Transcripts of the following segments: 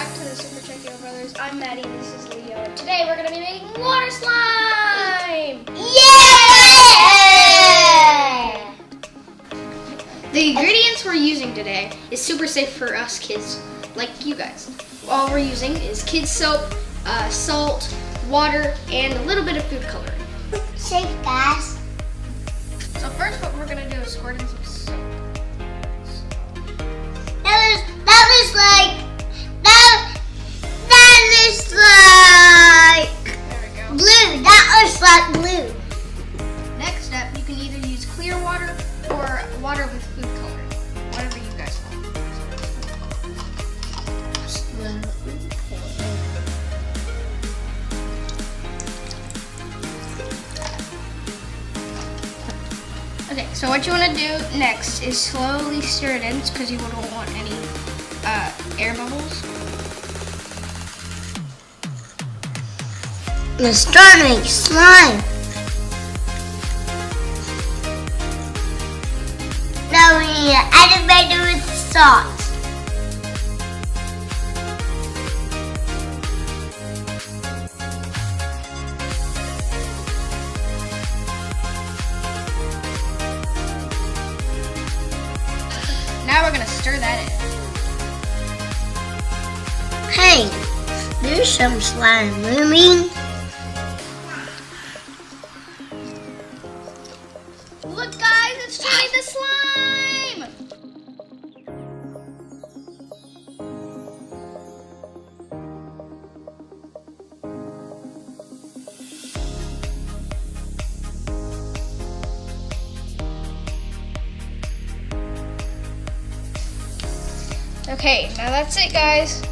back to the Super Checkio Brothers. I'm Maddie, this is Leo, and today we're going to be making water slime! Yeah! The ingredients we're using today is super safe for us kids, like you guys. All we're using is kids soap, salt, water, and a little bit of food coloring. Safe, guys. So first what we're going to do is squirt in some soap. That looks like There we go. blue. That looks like blue. Next step, you can either use clear water or water with food coloring, whatever you guys want. Okay, so what you want to do next is slowly stir it in because you don't want any air bubbles. Let's start making slime. Now we need an elevator with salt. Now we're going to stir that in. Hey, there's some slime moving. Look guys, it's turning to slime! Okay, now that's it guys.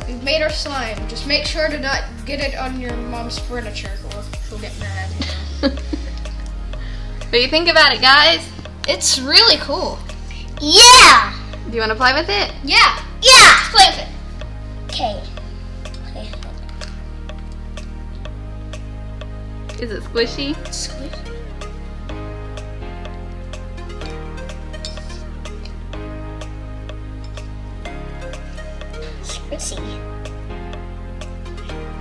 We've made our slime. Just make sure to not get it on your mom's furniture or she'll get mad. What do you think about it, guys? It's really cool. Yeah! Do you want to play with it? Yeah, Yeah! let's play with it. Okay. Is it squishy? Squish. Squishy.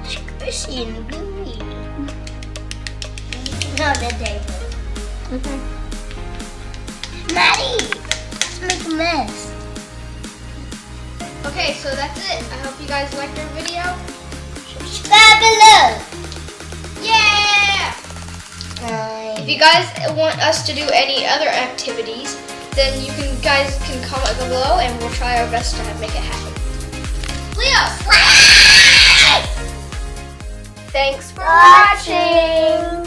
Squishy and gooey. No, the table. Okay. Maddie! Let's make a mess. Okay, so that's it. I hope you guys liked our video. Subscribe below. Yeah! If you guys want us to do any other activities, then you guys can comment below and we'll try our best to make it happen. Leo! Thanks for watching!